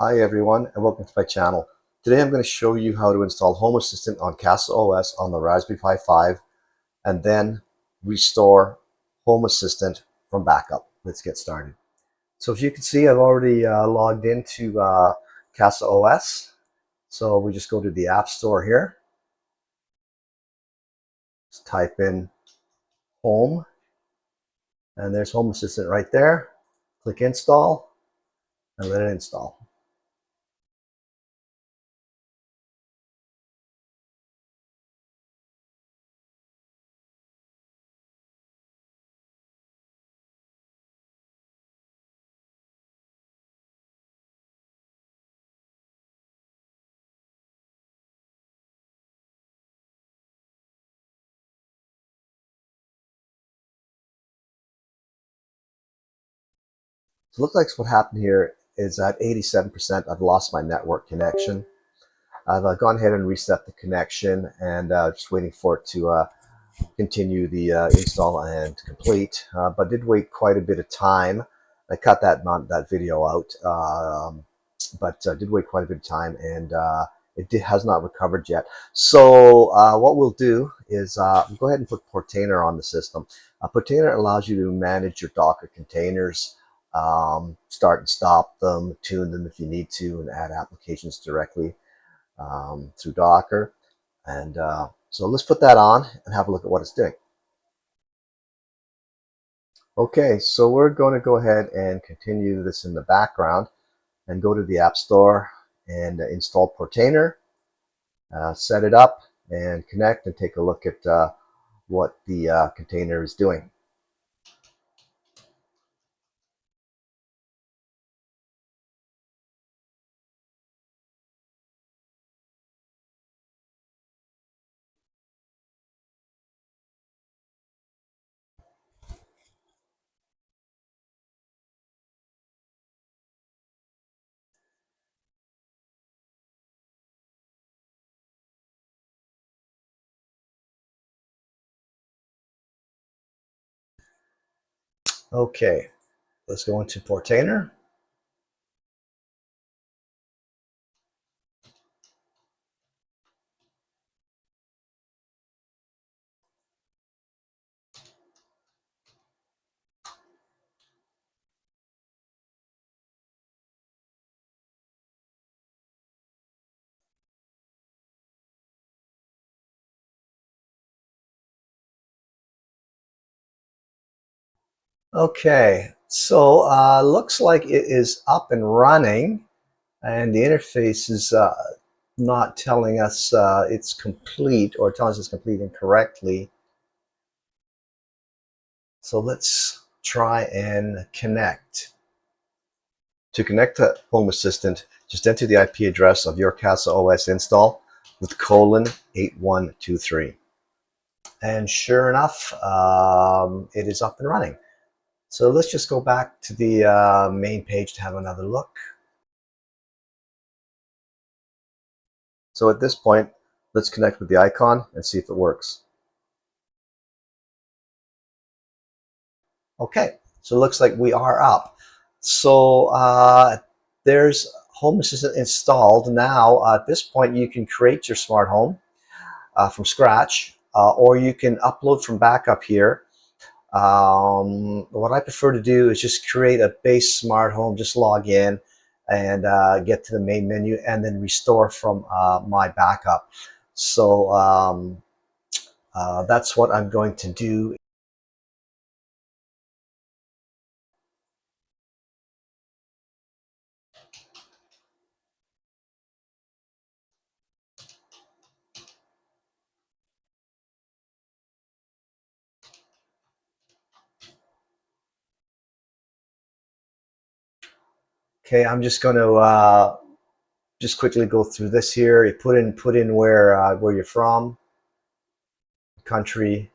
Hi everyone and welcome to my channel. Today I'm going to show you how to install Home Assistant on CasaOS on the Raspberry Pi 5 and then restore Home Assistant from backup. Let's get started. So as you can see, I've already logged into CasaOS. So we just go to the App Store here. Just type in Home and there's Home Assistant right there. Click Install and let it install. So it looks like what happened here is at 87% I've lost my network connection. I've gone ahead and reset the connection and just waiting for it to continue the install and complete. But did wait quite a bit of time. I cut that video out, but did wait quite a bit of time, and has not recovered yet. So what we'll do is go ahead and put Portainer on the system. Portainer allows you to manage your Docker containers, start and stop them, tune them if you need to, and add applications directly through Docker. And so let's put that on and have a look at what it's doing. Okay, so we're going to go ahead and continue this in the background and go to the App Store and install Portainer, set it up and connect and take a look at what the container is doing. Okay, let's go into Portainer. Okay, so looks like it is up and running, and the interface is not telling us it's complete, or telling us it's complete incorrectly. So let's try and connect. To connect to Home Assistant, just enter the IP address of your CasaOS install with :8123. And sure enough, it is up and running. So let's just go back to the main page to have another look. So at this point, let's connect with the icon and see if it works. Okay, so it looks like we are up. So there's Home Assistant installed. Now at this point, you can create your smart home from scratch, or you can upload from backup here. What I prefer to do is just create a base smart home, just log in and get to the main menu and then restore from my backup. So that's what I'm going to do. Okay, I'm just going to just quickly go through this here. You put in where you're from, country.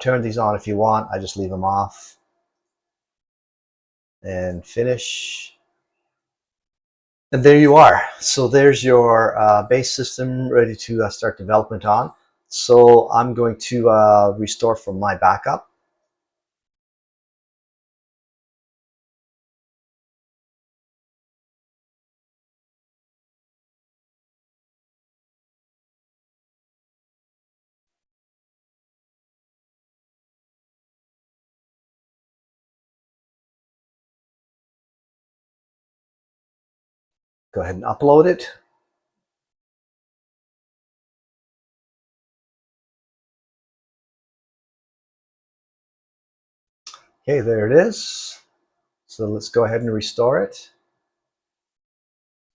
Turn these on if you want. I just leave them off and finish. And there you are. So there's your base system ready to start development on. So I'm going to restore from my backup. Go ahead and upload it. Okay, there it is. So let's go ahead and restore it.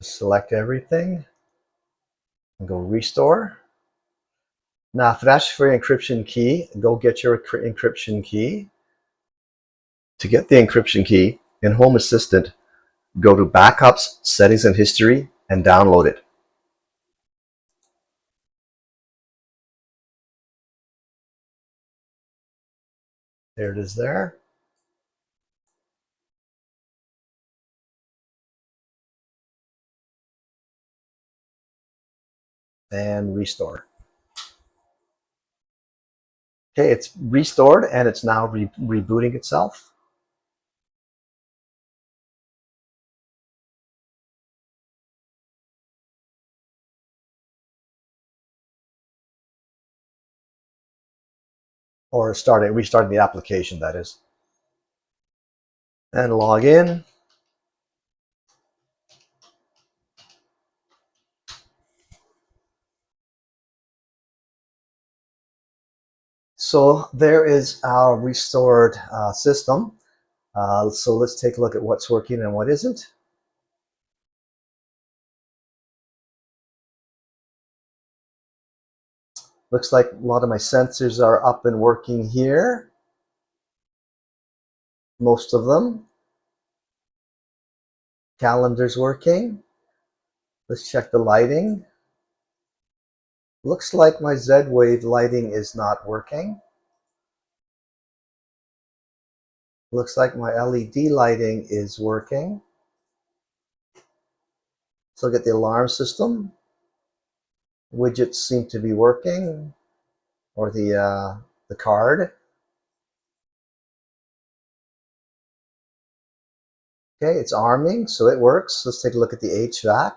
Select everything and go restore. Now, if it asks for your encryption key, go get your encryption key. To get the encryption key in Home Assistant, go to Backups, Settings and History, and download it. There it is there. And restore. Okay, it's restored and it's now rebooting itself. Or restarting the application, that is. And log in. So there is our restored system. So let's take a look at what's working and what isn't. Looks like a lot of my sensors are up and working here. Most of them. Calendar's working. Let's check the lighting. Looks like my Z-Wave lighting is not working. Looks like my LED lighting is working. So look at the alarm system. Widgets seem to be working, or the card. Okay, it's arming, so it works. Let's take a look at the HVAC.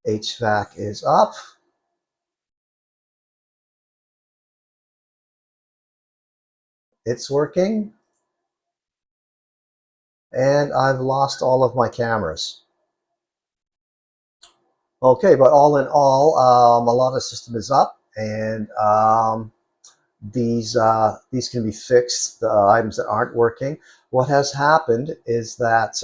HVAC is up. It's working. And I've lost all of my cameras. Okay, but all in all, a lot of the system is up, and these can be fixed, the items that aren't working. What has happened is that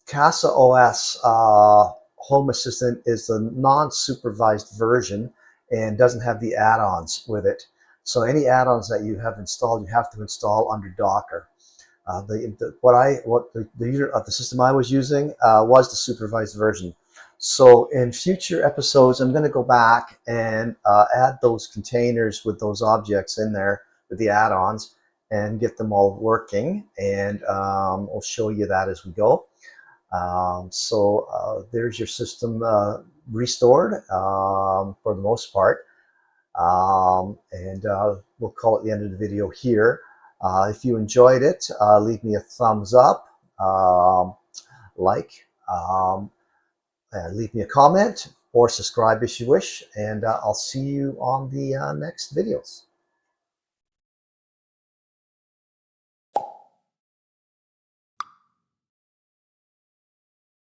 CasaOS Home Assistant is the non-supervised version and doesn't have the add-ons with it. So any add-ons that you have installed, you have to install under Docker. The system I was using was the supervised version. So in future episodes, I'm going to go back and add those containers with those objects in there with the add-ons and get them all working. And I'll show you that as we go. There's your system restored for the most part. We'll call it the end of the video here. If you enjoyed it, leave me a thumbs up, like, leave me a comment, or subscribe if you wish, and I'll see you on the next videos.